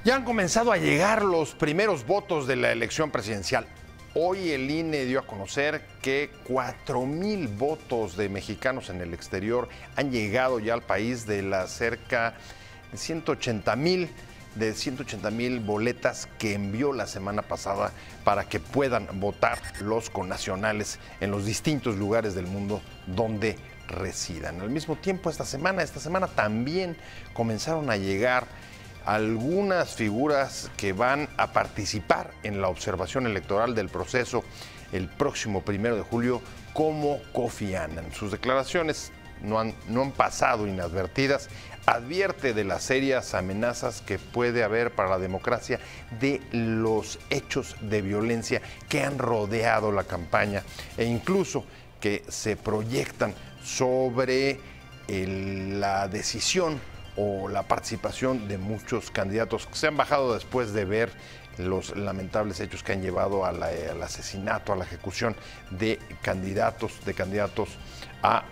Ya han comenzado a llegar los primeros votos de la elección presidencial. Hoy el INE dio a conocer que 4,000 votos de mexicanos en el exterior han llegado ya al país de las cerca de 180,000 boletas que envió la semana pasada para que puedan votar los connacionales en los distintos lugares del mundo donde residan. Al mismo tiempo, esta semana también comenzaron a llegar algunas figuras que van a participar en la observación electoral del proceso el próximo 1 de julio, como Kofi Annan. Sus declaraciones no han pasado inadvertidas. Advierte de las serias amenazas que puede haber para la democracia, de los hechos de violencia que han rodeado la campaña e incluso que se proyectan sobre la decisión o la participación de muchos candidatos que se han bajado después de ver los lamentables hechos que han llevado al asesinato, a la ejecución de candidatos a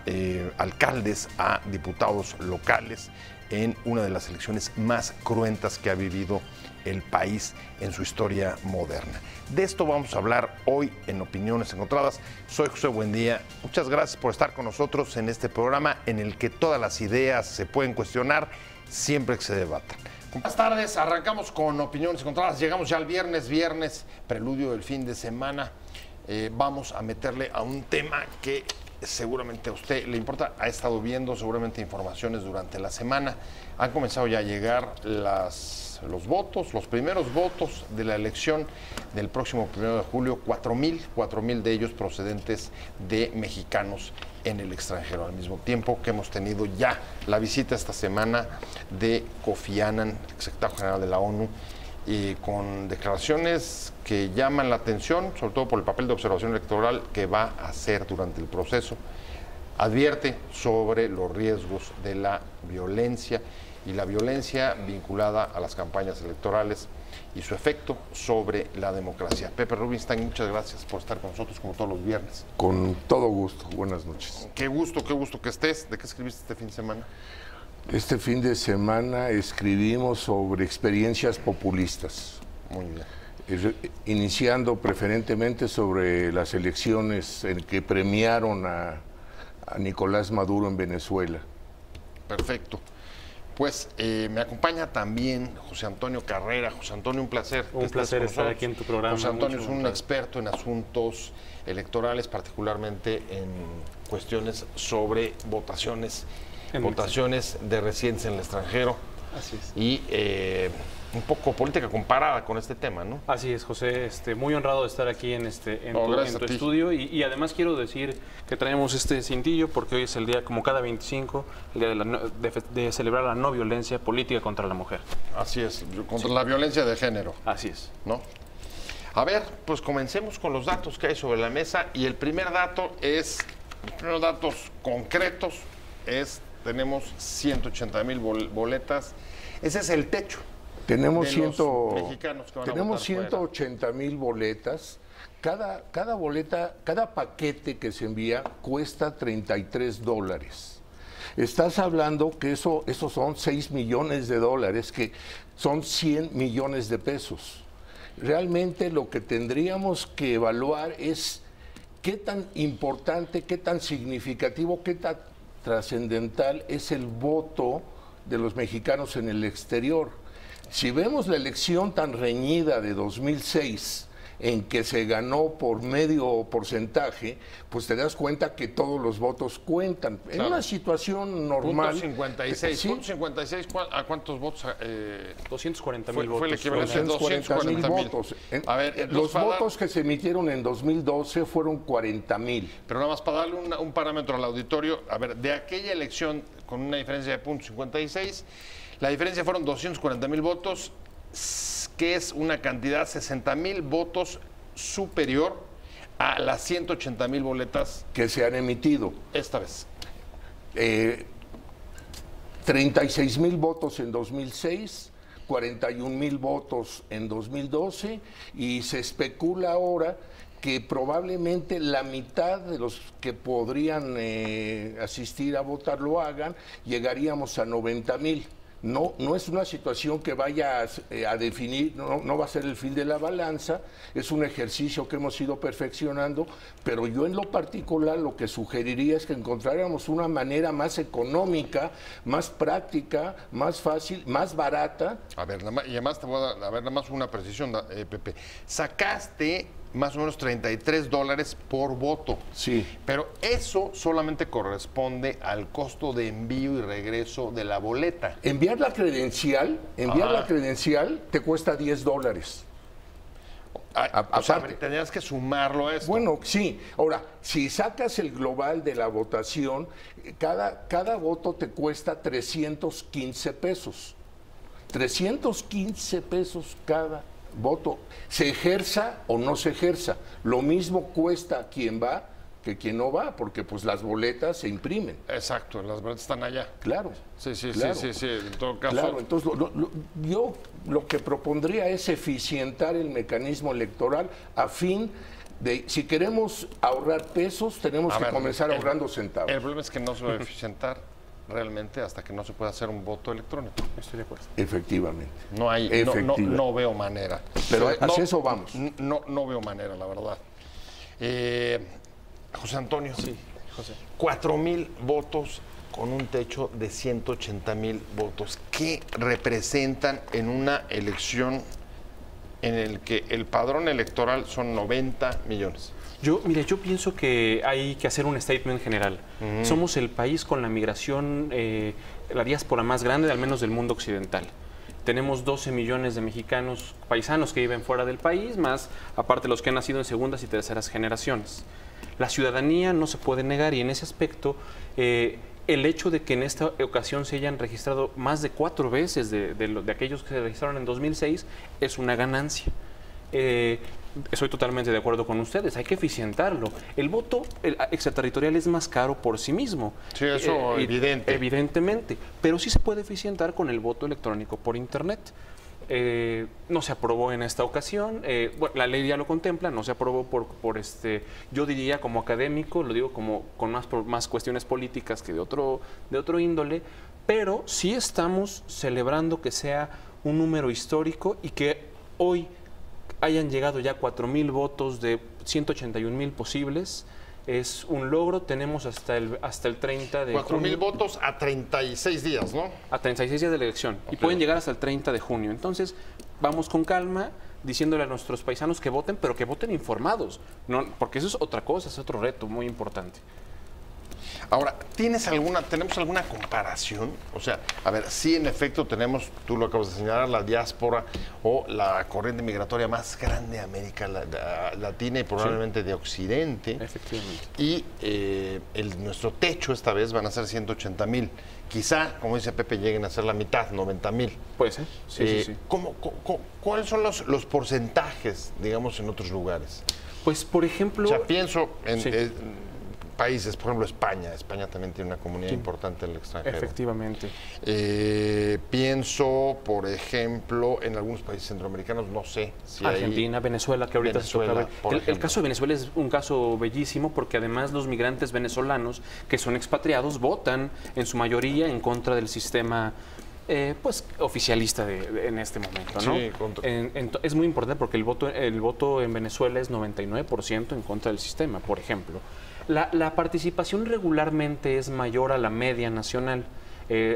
alcaldes, a diputados locales, en una de las elecciones más cruentas que ha vivido el país en su historia moderna. De esto vamos a hablar hoy en Opiniones Encontradas. Soy José Buendía. Muchas gracias por estar con nosotros en este programa en el que todas las ideas se pueden cuestionar siempre que se debatan. Buenas tardes, arrancamos con Opiniones Encontradas. Llegamos ya al viernes, preludio del fin de semana. Vamos a meterle a un tema que seguramente a usted le importa. Ha estado viendo seguramente informaciones durante la semana. Han comenzado ya a llegar los primeros votos de la elección del próximo 1 de julio, 4,000 de ellos procedentes de mexicanos en el extranjero, al mismo tiempo que hemos tenido ya la visita esta semana de Kofi Annan, secretario general de la ONU, y con declaraciones que llaman la atención, sobre todo por el papel de observación electoral que va a hacer durante el proceso. Advierte sobre los riesgos de la violencia y la violencia vinculada a las campañas electorales y su efecto sobre la democracia. Pepe Rubinstein, muchas gracias por estar con nosotros como todos los viernes. Con todo gusto, buenas noches. Qué gusto que estés. ¿De qué escribiste este fin de semana? Este fin de semana escribimos sobre experiencias populistas. Muy bien. Iniciando preferentemente sobre las elecciones en que premiaron a Nicolás Maduro en Venezuela. Perfecto. Pues me acompaña también José Antonio Carrera. José Antonio, un placer. Un placer estar aquí en tu programa. José Antonio es un experto en asuntos electorales, particularmente en cuestiones sobre votaciones de residentes en el extranjero. Así es. Y un poco política comparada con este tema, ¿no? Así es, José. Muy honrado de estar aquí en tu estudio. Y además quiero decir que traemos este cintillo porque hoy es el día, como cada 25, el día de celebrar la no violencia política contra la mujer. Así es, contra la violencia de género. Así es. ¿No? A ver, pues comencemos con los datos que hay sobre la mesa. Y el primer dato los primeros datos concretos tenemos 180,000 boletas. Ese es el techo. Tenemos 180,000 boletas. Cada boleta, cada paquete que se envía cuesta $33. Estás hablando que esos son 6 millones de dólares, que son 100 millones de pesos. Realmente lo que tendríamos que evaluar es qué tan importante, qué tan significativo, qué tan trascendental es el voto de los mexicanos en el exterior. Si vemos la elección tan reñida de 2006, en que se ganó por medio porcentaje, pues te das cuenta que todos los votos cuentan. En una situación normal... Punto 56. ¿Sí? Punto 56, ¿a cuántos votos? 240,000 votos. Fue el equivalente a 240,000 votos. A ver, los votos que se emitieron en 2012 fueron 40,000. Pero nada más para darle un parámetro al auditorio, a ver, de aquella elección con una diferencia de punto 56, la diferencia fueron 240,000 votos, que es una cantidad 60,000 votos superior a las 180,000 boletas que se han emitido esta vez. 36,000 votos en 2006, 41,000 votos en 2012, y se especula ahora que probablemente la mitad de los que podrían asistir a votar lo hagan. Llegaríamos a 90,000. No es una situación que vaya a definir, no va a ser el fin de la balanza, es un ejercicio que hemos ido perfeccionando, pero yo en lo particular lo que sugeriría es que encontráramos una manera más económica, más práctica, más fácil, más barata. A ver, y además te voy a dar, nada más una precisión, Pepe. Sacaste más o menos $33 por voto. Sí. Pero eso solamente corresponde al costo de envío y regreso de la boleta. Enviar la credencial te cuesta $10. O sea, tenías que sumarlo a esto. Bueno, sí. Ahora, si sacas el global de la votación, cada voto te cuesta 315 pesos. 315 pesos cada voto, se ejerza o no se ejerza. Lo mismo cuesta quien va que quien no va, porque pues las boletas se imprimen. Exacto, las boletas están allá. Claro. Sí, claro. sí, en todo caso. Claro, entonces yo lo que propondría es eficientar el mecanismo electoral a fin de, si queremos ahorrar pesos, tenemos que comenzar ahorrando centavos. El problema es que no se va a eficientar realmente hasta que no se pueda hacer un voto electrónico. Estoy de acuerdo. Efectivamente. No veo manera. Pero hacia eso vamos. No veo manera, la verdad. José Antonio. Sí, José. 4,000 votos con un techo de 180,000 votos. ¿Qué representan en una elección en el que el padrón electoral son 90 millones? Yo pienso que hay que hacer un statement general. Somos el país con la migración, la diáspora más grande, al menos del mundo occidental. Tenemos 12 millones de mexicanos paisanos que viven fuera del país, más aparte los que han nacido en segundas y terceras generaciones. La ciudadanía no se puede negar y en ese aspecto el hecho de que en esta ocasión se hayan registrado más de 4 veces de aquellos que se registraron en 2006 es una ganancia. Estoy totalmente de acuerdo con ustedes, hay que eficientarlo. El voto extraterritorial es más caro por sí mismo. Sí, eso evidentemente, pero sí se puede eficientar con el voto electrónico por Internet. No se aprobó en esta ocasión, bueno, la ley ya lo contempla, no se aprobó yo diría como académico, lo digo como con más cuestiones políticas que de otro índole, pero sí estamos celebrando que sea un número histórico y que hoy hayan llegado ya 4,000 votos de 181,000 posibles. Es un logro, tenemos hasta el 30 de 4,000 votos a 36 días, ¿no? A 36 días de la elección. Okay. Y pueden llegar hasta el 30 de junio. Entonces, vamos con calma, diciéndole a nuestros paisanos que voten, pero que voten informados. No, porque eso es otra cosa, es otro reto muy importante. Ahora, ¿tenemos alguna comparación? O sea, a ver, sí, en efecto tenemos, tú lo acabas de señalar, la diáspora o la corriente migratoria más grande de América Latina y probablemente de Occidente. Efectivamente. Y nuestro techo esta vez van a ser 180,000. Quizá, como dice Pepe, lleguen a ser la mitad, 90,000. Puede ser. Sí. ¿Cuáles son los porcentajes, digamos, en otros lugares? Pues, por ejemplo... O sea, pienso en países, por ejemplo, España. España también tiene una comunidad importante en el extranjero. Efectivamente. Pienso, por ejemplo, en algunos países centroamericanos, no sé si Argentina, Venezuela, que ahorita se toca ver. El caso de Venezuela es un caso bellísimo porque además los migrantes venezolanos que son expatriados votan en su mayoría en contra del sistema pues oficialista en este momento, ¿no? Sí, es muy importante porque el voto en Venezuela es 99% en contra del sistema, por ejemplo. La participación regularmente es mayor a la media nacional.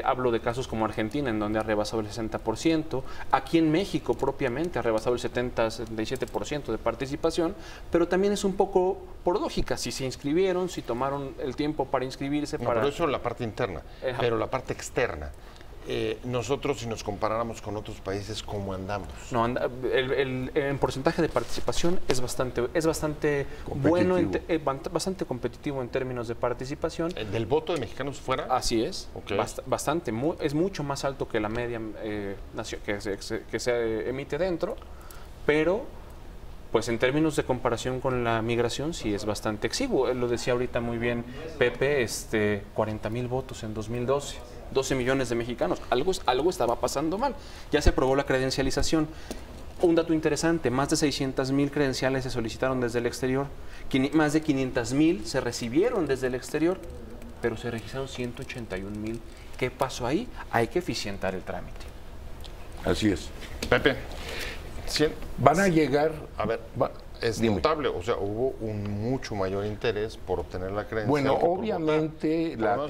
Hablo de casos como Argentina, en donde ha rebasado el 60%. Aquí en México, propiamente, ha rebasado el 70-77% de participación. Pero también es un poco por lógica. Si se inscribieron, si tomaron el tiempo para inscribirse. Pero eso es la parte interna. Pero la parte externa. Nosotros, si nos comparáramos con otros países, ¿cómo andamos? No, el porcentaje de participación es bastante bueno, bastante competitivo en términos de participación. ¿Del voto de mexicanos fuera? Así es, okay. Es mucho más alto que la media que se emite dentro, pero pues en términos de comparación con la migración sí es bastante exiguo. Lo decía ahorita muy bien Pepe, 40,000 votos en 2012. 12 millones de mexicanos. Algo estaba pasando mal. Ya se aprobó la credencialización. Un dato interesante, más de 600,000 credenciales se solicitaron desde el exterior. Más de 500,000 se recibieron desde el exterior, pero se registraron 181,000 ¿Qué pasó ahí? Hay que eficientar el trámite. Así es. Pepe, van a llegar... A ver, es notable, o sea, hubo un mucho mayor interés por obtener la credencial. Bueno, obviamente la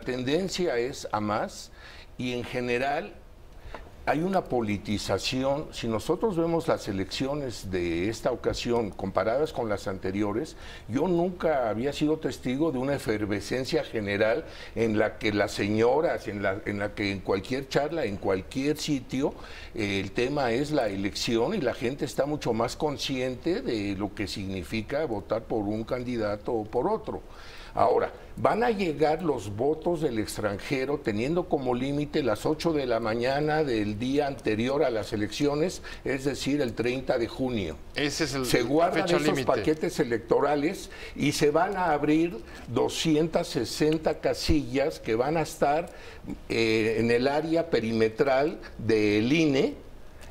tendencia es a más, y en general hay una politización. Si nosotros vemos las elecciones de esta ocasión comparadas con las anteriores, yo nunca había sido testigo de una efervescencia general en la que las señoras, en la que en cualquier charla, en cualquier sitio, el tema es la elección, y la gente está mucho más consciente de lo que significa votar por un candidato o por otro. Ahora, van a llegar los votos del extranjero teniendo como límite las 8 de la mañana del día anterior a las elecciones, es decir, el 30 de junio. Ese es se guardan esos paquetes electorales y se van a abrir 260 casillas que van a estar en el área perimetral del INE,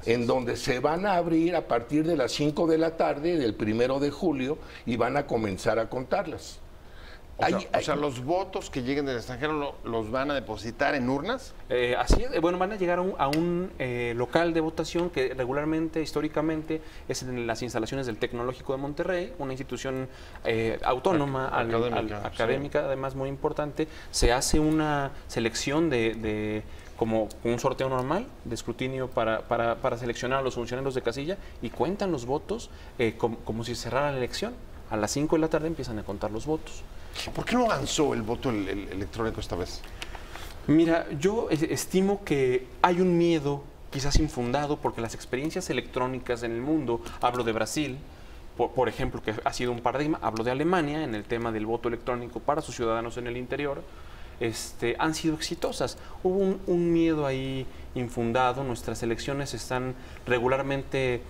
en donde se van a abrir a partir de las 5 de la tarde del 1 de julio y van a comenzar a contarlas. O sea, los votos que lleguen del extranjero los van a depositar en urnas. Así es. Bueno, van a llegar a un local de votación que regularmente, históricamente, es en las instalaciones del Tecnológico de Monterrey, una institución autónoma, académica, además muy importante. Se hace una selección como un sorteo normal de escrutinio para seleccionar a los funcionarios de casilla, y cuentan los votos como si cerrara la elección. A las 5 de la tarde empiezan a contar los votos. ¿Por qué no avanzó el voto electrónico esta vez? Mira, yo estimo que hay un miedo quizás infundado, porque las experiencias electrónicas en el mundo, hablo de Brasil, por ejemplo, que ha sido un paradigma, hablo de Alemania en el tema del voto electrónico para sus ciudadanos en el interior, han sido exitosas. Hubo un miedo ahí infundado. Nuestras elecciones están regularmente,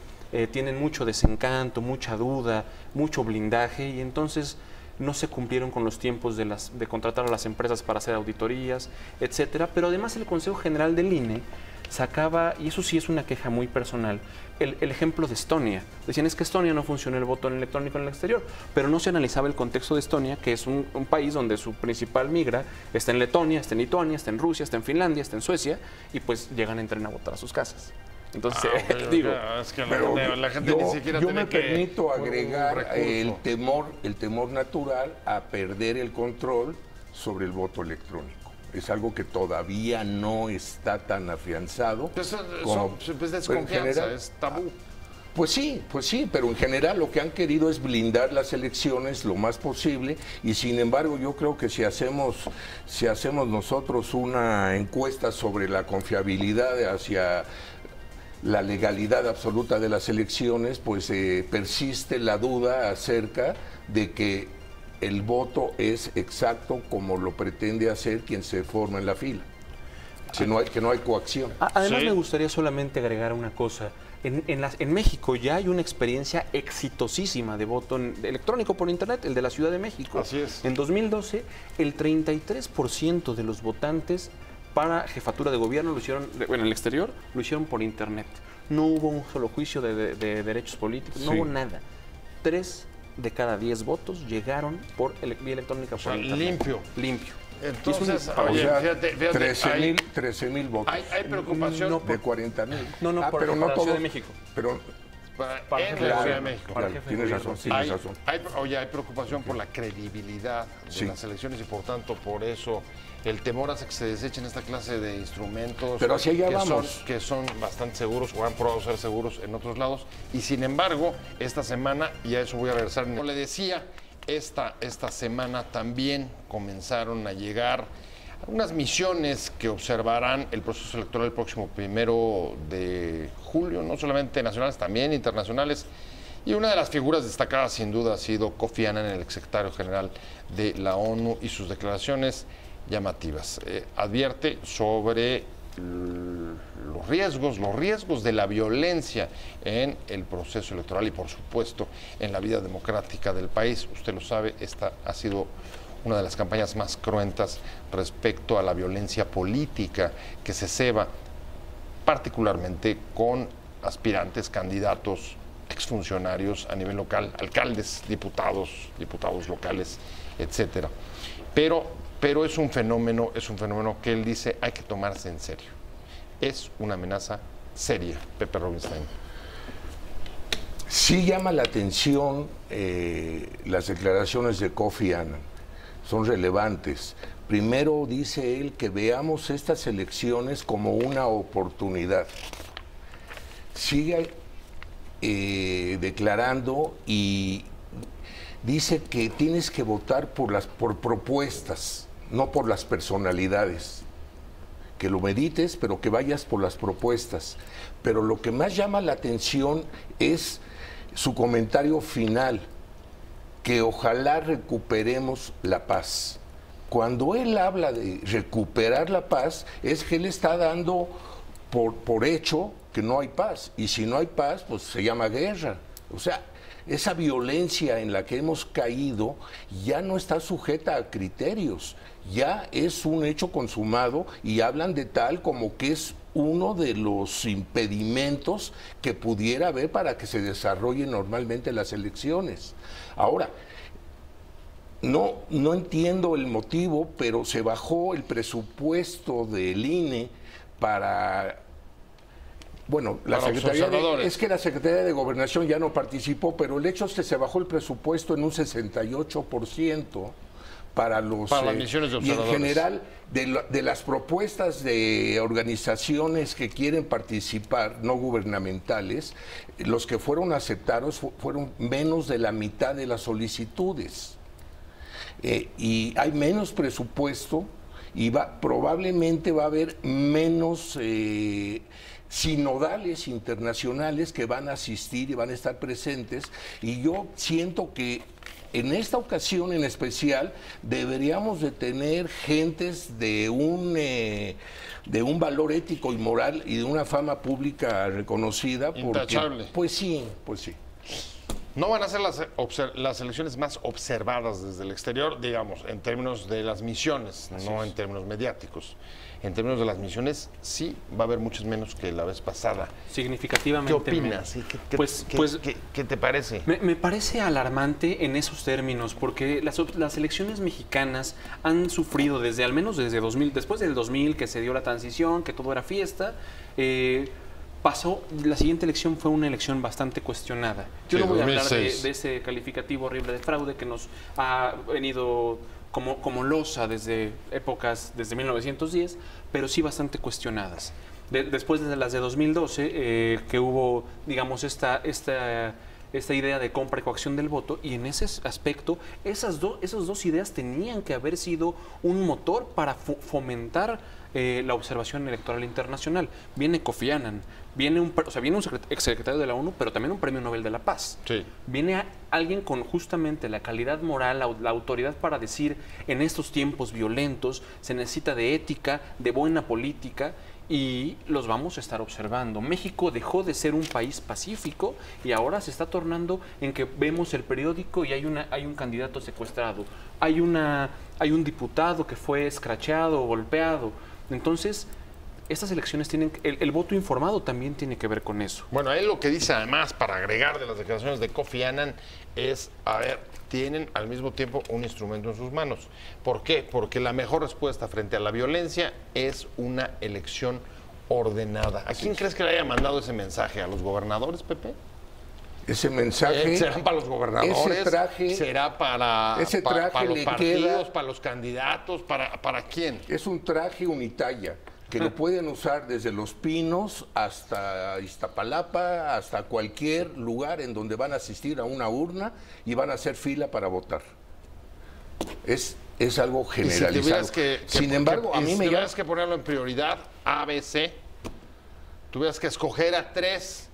tienen mucho desencanto, mucha duda, mucho blindaje, y entonces no se cumplieron con los tiempos de contratar a las empresas para hacer auditorías, etcétera. Pero además el Consejo General del INE sacaba, y eso sí es una queja muy personal, el ejemplo de Estonia. Decían, es que Estonia no funciona el voto electrónico en el exterior, pero no se analizaba el contexto de Estonia, que es un país donde su principal migra está en Letonia, está en Lituania, está en Rusia, está en Finlandia, está en Suecia, y pues llegan a entrar a votar a sus casas. Entonces, digo, es que la gente ni siquiera yo me permito agregar el temor natural a perder el control sobre el voto electrónico. Es algo que todavía no está tan afianzado. Pues desconfianza, es tabú. Pues sí, pero en general lo que han querido es blindar las elecciones lo más posible, y sin embargo yo creo que si hacemos nosotros una encuesta sobre la confiabilidad hacia la legalidad absoluta de las elecciones, pues persiste la duda acerca de que el voto es exacto como lo pretende hacer quien se forma en la fila, que no hay coacción. Además, me gustaría solamente agregar una cosa. En México ya hay una experiencia exitosísima de voto electrónico por Internet, el de la Ciudad de México. Así es. En 2012, el 33% de los votantes para jefatura de gobierno en el exterior lo hicieron por Internet. No hubo un solo juicio de derechos políticos, no hubo nada. 3 de cada 10 votos llegaron por vía electrónica. Por Internet. Limpio. Entonces, fíjate, 13,000 votos. Hay preocupación de 40,000. Pero no todo. Ciudad de México. Pero para en la Ciudad de México. Tienes razón. Hay preocupación por la credibilidad de las elecciones, y por tanto por eso el temor hace que se desechen esta clase de instrumentos. Pero hacia allá vamos. Que son bastante seguros o han probado ser seguros en otros lados. Y sin embargo, esta semana, y a eso voy a regresar, como le decía, esta semana también comenzaron a llegar unas misiones que observarán el proceso electoral el próximo 1 de julio, no solamente nacionales, también internacionales. Y una de las figuras destacadas, sin duda, ha sido Kofi Annan, el exsecretario general de la ONU, y sus declaraciones llamativas. Advierte sobre los riesgos de la violencia en el proceso electoral y, por supuesto, en la vida democrática del país. Usted lo sabe, esta ha sido una de las campañas más cruentas respecto a la violencia política que se ceba, particularmente con aspirantes, candidatos, exfuncionarios a nivel local, alcaldes, diputados locales, etcétera. Pero pero es un fenómeno que él dice hay que tomarse en serio. Es una amenaza seria, Pepe Robinstein. Sí llama la atención las declaraciones de Kofi Annan, son relevantes. Primero dice él que veamos estas elecciones como una oportunidad. Sigue declarando y dice que tienes que votar por propuestas, no por las personalidades. Que lo medites, pero que vayas por las propuestas. Pero lo que más llama la atención es su comentario final, que ojalá recuperemos la paz. Cuando él habla de recuperar la paz, es que él está dando por hecho que no hay paz. Y si no hay paz, pues se llama guerra. O sea, esa violencia en la que hemos caído ya no está sujeta a criterios, ya es un hecho consumado y hablan de tal como que es uno de los impedimentos que pudiera haber para que se desarrollen normalmente las elecciones. Ahora, no entiendo el motivo, pero se bajó el presupuesto del INE para... Bueno, la Secretaría es que la Secretaría de Gobernación ya no participó, pero el hecho es que se bajó el presupuesto en un 68% para las misiones de observadores. Y en general, de las propuestas de organizaciones que quieren participar, no gubernamentales, los que fueron aceptados fueron menos de la mitad de las solicitudes. Y hay menos presupuesto y probablemente va a haber menos sinodales internacionales que van a asistir y van a estar presentes, y yo siento que en esta ocasión en especial deberíamos de tener gentes de un valor ético y moral y de una fama pública reconocida. Intachable. Pues sí. No van a ser las elecciones más observadas desde el exterior, digamos, en términos de las misiones, no en términos mediáticos. En términos de las misiones, sí va a haber muchas menos que la vez pasada. Significativamente. ¿Qué opinas? ¿Qué te parece? Me parece alarmante en esos términos, porque las elecciones mexicanas han sufrido al menos desde 2000, después del 2000, que se dio la transición, que todo era fiesta. La siguiente elección fue una elección bastante cuestionada. Yo no voy a hablar de ese calificativo horrible de fraude que nos ha venido como losa desde 1910, pero sí bastante cuestionadas. Después de las de 2012, que hubo, digamos, esta idea de compra y coacción del voto, y en ese aspecto, esas dos ideas tenían que haber sido un motor para fomentar la observación electoral internacional. Viene Kofi Annan, viene un exsecretario de la ONU, pero también un premio Nobel de la Paz. Sí. Viene alguien con justamente la calidad moral, la autoridad para decir, en estos tiempos violentos se necesita de ética, de buena política, y los vamos a estar observando. México dejó de ser un país pacífico y ahora se está tornando en que vemos el periódico y hay un candidato secuestrado, hay un diputado que fue escrachado o golpeado. Entonces, estas elecciones tienen... El voto informado también tiene que ver con eso. Bueno, él lo que dice además, para agregar de las declaraciones de Kofi Annan, es, tienen al mismo tiempo un instrumento en sus manos. ¿Por qué? Porque la mejor respuesta frente a la violencia es una elección ordenada. ¿A quién crees que le haya mandado ese mensaje? ¿A los gobernadores, Pepe? Ese mensaje... ¿Será para los gobernadores? Ese traje... ¿Será para los partidos, queda, para los candidatos? ¿Para quién? Es un traje unitalla, que lo pueden usar desde Los Pinos hasta Iztapalapa, hasta cualquier lugar en donde van a asistir a una urna y van a hacer fila para votar. Es algo generalizado. Sin embargo, a mí me tuvieras que ponerlo en prioridad, A, B, C, tuvieras que escoger a 3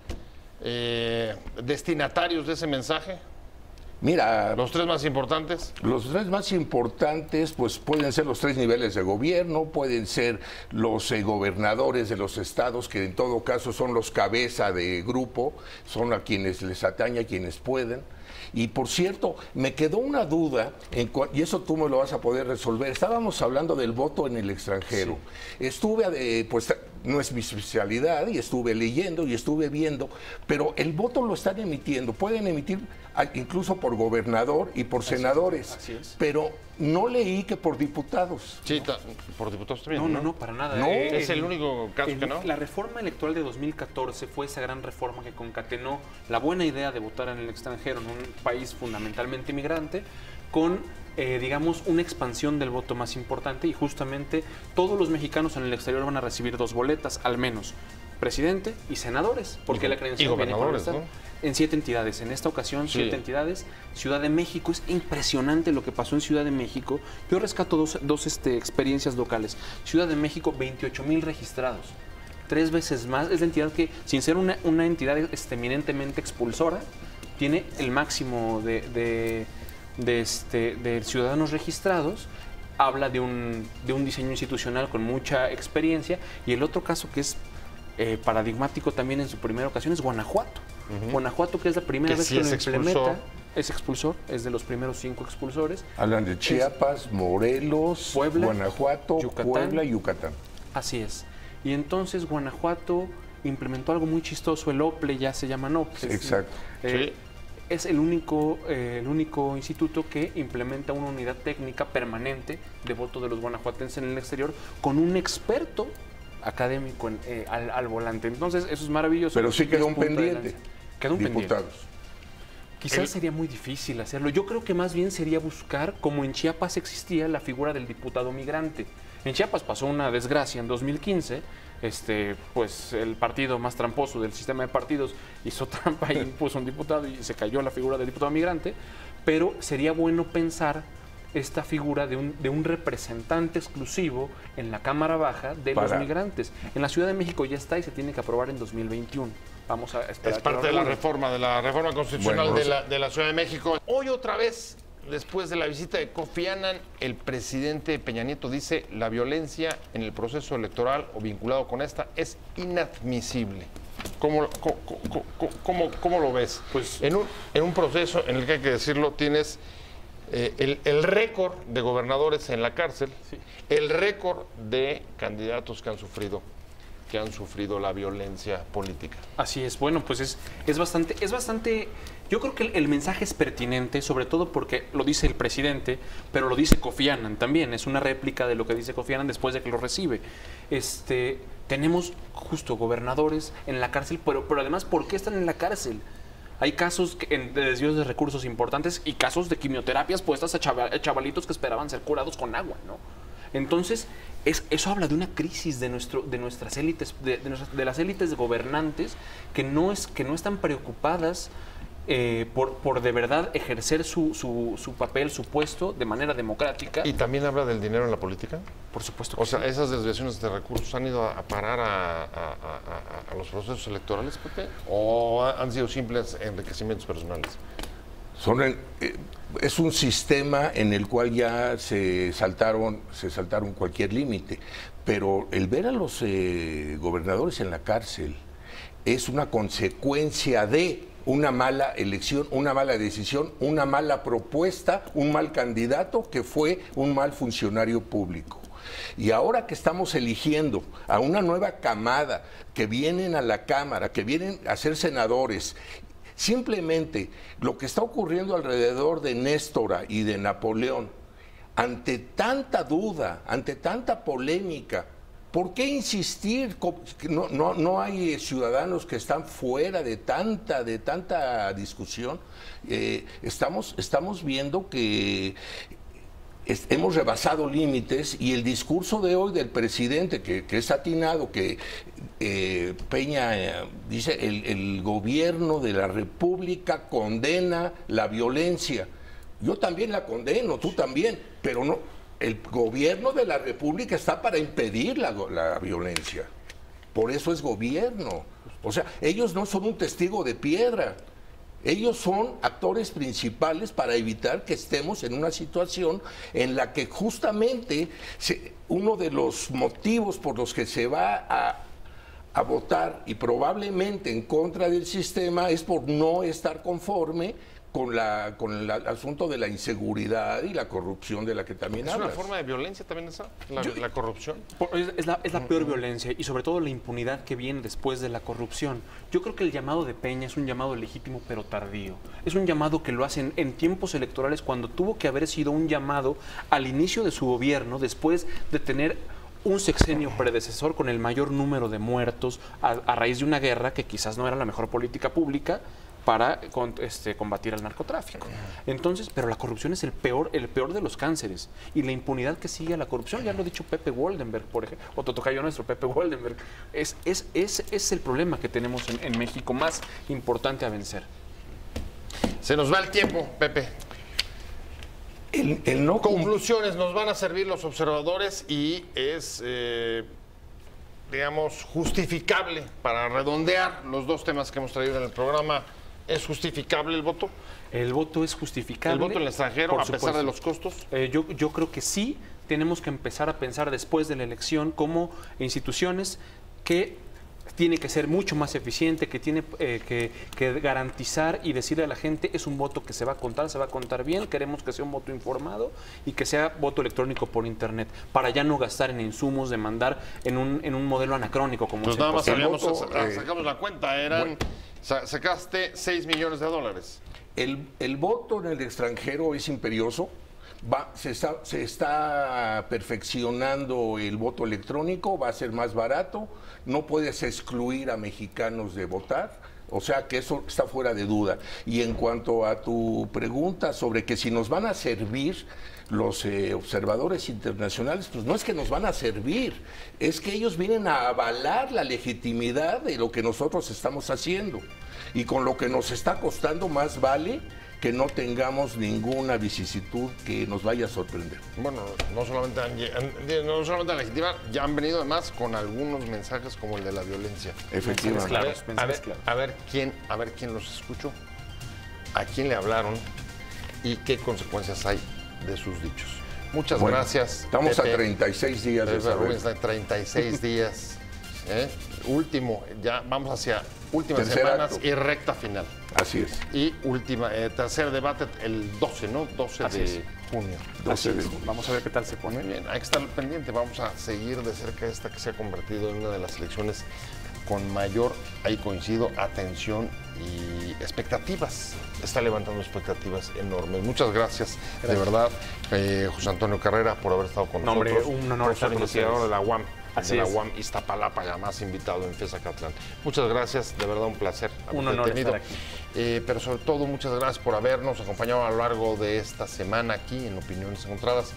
destinatarios de ese mensaje. Mira, ¿Los 3 más importantes? Los 3 más importantes, pues pueden ser los 3 niveles de gobierno, pueden ser los gobernadores de los estados, que en todo caso son los cabeza de grupo, son a quienes les atañe, a quienes pueden. Y por cierto, me quedó una duda, y eso tú me lo vas a poder resolver. Estábamos hablando del voto en el extranjero. Sí. Estuve, pues no es mi especialidad, y estuve leyendo y estuve viendo, pero el voto lo están emitiendo, pueden emitir incluso por gobernador y por senadores, así es. pero no leí que por diputados. Sí, por diputados también. No, para nada. No, es el único caso que no. La reforma electoral de 2014 fue esa gran reforma que concatenó la buena idea de votar en el extranjero, en un país fundamentalmente inmigrante, con, digamos, una expansión del voto más importante, y justamente todos los mexicanos en el exterior van a recibir 2 boletas, al menos, presidente y senadores, porque la credencial viene con el Estado. En 7 entidades, en esta ocasión 7 entidades. Ciudad de México, es impresionante lo que pasó en Ciudad de México. Yo rescato dos experiencias locales. Ciudad de México, 28,000 registrados, 3 veces más. Es la entidad que, sin ser una entidad eminentemente expulsora, tiene el máximo de ciudadanos registrados. Habla de un diseño institucional con mucha experiencia. Y el otro caso que es paradigmático también en su primera ocasión es Guanajuato. Guanajuato, que es la primera vez que lo implementa, es expulsor, es de los primeros 5 expulsores. Hablan de Chiapas, Morelos, Puebla, Guanajuato, Yucatán. Puebla y Yucatán. Así es. Y entonces Guanajuato implementó algo muy chistoso, el OPLE, ya se llama OPLE. Exacto. Es el único instituto que implementa una unidad técnica permanente de voto de los guanajuatenses en el exterior, con un experto académico al volante. Entonces, eso es maravilloso. Pero sí quedó un pendiente. Quedó un diputados. pendiente. Quizás sería muy difícil hacerlo. Yo creo que más bien sería buscar, como en Chiapas existía, la figura del diputado migrante. En Chiapas pasó una desgracia en 2015. Pues el partido más tramposo del sistema de partidos hizo trampa y impuso un diputado y se cayó la figura del diputado migrante. Pero sería bueno pensar esta figura de un representante exclusivo en la Cámara Baja de los migrantes. En la Ciudad de México ya está y se tiene que aprobar en 2021. Vamos a esperar. Es parte de la reforma constitucional de la Ciudad de México. Hoy otra vez, después de la visita de Kofi Annan, el presidente Peña Nieto dice: la violencia en el proceso electoral o vinculado con esta es inadmisible. ¿Cómo lo ves? Pues en un proceso en el que, hay que decirlo, tienes el récord de gobernadores en la cárcel, el récord de candidatos que han sufrido la violencia política. Así es. Bueno, pues es bastante. Yo creo que el mensaje es pertinente, sobre todo porque lo dice el presidente, pero lo dice Kofi Annan también. Es una réplica de lo que dice Kofi Annan después de que lo recibe. Tenemos justo gobernadores en la cárcel, pero además, ¿por qué están en la cárcel? Hay casos de desvíos de recursos importantes y casos de quimioterapias puestas a chavalitos que esperaban ser curados con agua, ¿no? Entonces, eso habla de una crisis de nuestras élites, de las élites gobernantes que no están preocupadas por de verdad ejercer su papel, su puesto de manera democrática. ¿Y también habla del dinero en la política? Por supuesto que O sea, esas desviaciones de recursos han ido a parar a los procesos electorales, Pepe, ¿o han sido simples enriquecimientos personales? Es un sistema en el cual ya se saltaron cualquier límite, pero el ver a los gobernadores en la cárcel es una consecuencia de una mala elección, una mala decisión, una mala propuesta, un mal candidato que fue un mal funcionario público. Y ahora que estamos eligiendo a una nueva camada que vienen a la Cámara, que vienen a ser senadores, simplemente lo que está ocurriendo alrededor de Néstora y de Napoleón, ante tanta duda, ante tanta polémica, ¿por qué insistir? No hay ciudadanos que están fuera de tanta discusión. Estamos viendo que hemos rebasado límites, y el discurso de hoy del presidente, que es atinado, que Peña dice: el gobierno de la República condena la violencia. Yo también la condeno, tú también, pero no. El gobierno de la República está para impedir la violencia. Por eso es gobierno. O sea, ellos no son un testigo de piedra. Ellos son actores principales para evitar que estemos en una situación en la que justamente uno de los motivos por los que se va a votar, y probablemente en contra del sistema, es por no estar conforme con el asunto de la inseguridad y la corrupción de la que también hablas. ¿Es una forma de violencia también esa, la corrupción? Es la peor violencia y sobre todo la impunidad que viene después de la corrupción. Yo creo que el llamado de Peña es un llamado legítimo pero tardío. Es un llamado que lo hacen en tiempos electorales cuando tuvo que haber sido un llamado al inicio de su gobierno después de tener un sexenio predecesor con el mayor número de muertos a raíz de una guerra que quizás no era la mejor política pública para combatir al narcotráfico. Entonces, pero la corrupción es el peor de los cánceres. Y la impunidad que sigue a la corrupción, ya lo ha dicho Pepe Woldenberg, por ejemplo, o tocayo nuestro, Pepe Woldenberg, es el problema que tenemos en México más importante a vencer. Se nos va el tiempo, Pepe. Conclusiones, nos van a servir los observadores y es, digamos, justificable para redondear los dos temas que hemos traído en el programa. ¿Es justificable el voto? El voto es justificable. ¿El voto en el extranjero, a pesar de los costos? Yo creo que sí. Tenemos que empezar a pensar después de la elección como instituciones que tiene que ser mucho más eficiente, que tiene que garantizar y decirle a la gente es un voto que se va a contar bien, queremos que sea un voto informado y que sea voto electrónico por internet, para ya no gastar en insumos, de mandar en un modelo anacrónico como pues nada más sacamos la cuenta, sacaste $6 millones. El voto en el extranjero es imperioso. Se está perfeccionando el voto electrónico, va a ser más barato, no puedes excluir a mexicanos de votar, o sea que eso está fuera de duda. Y en cuanto a tu pregunta sobre que si nos van a servir los observadores internacionales, pues no es que nos van a servir, es que ellos vienen a avalar la legitimidad de lo que nosotros estamos haciendo. Y con lo que nos está costando, más vale que no tengamos ninguna vicisitud que nos vaya a sorprender. Bueno, no solamente a legitimar, ya han venido además con algunos mensajes como el de la violencia. Efectivamente. A ver quién los escuchó, a quién le hablaron y qué consecuencias hay de sus dichos. Muchas gracias. Estamos Pepe, a 36 días de saber. 36 días. Último, ya vamos hacia últimas semanas y recta final. Así es. Y tercer debate el 12, ¿no? 12 de junio. 12 de junio. Vamos a ver qué tal se pone. Muy bien, hay que estar pendiente. Vamos a seguir de cerca esta que se ha convertido en una de las elecciones con mayor, ahí coincido, atención y expectativas. Está levantando expectativas enormes. Muchas gracias. De verdad, José Antonio Carrera, por haber estado con nosotros. Un honor estar con investigador de la UAM. Así de la es. UAM Iztapalapa, ya más invitado en FES Acatlán. Muchas gracias, de verdad un placer. Un honor estar aquí. Pero sobre todo, muchas gracias por habernos acompañado a lo largo de esta semana aquí en Opiniones Encontradas.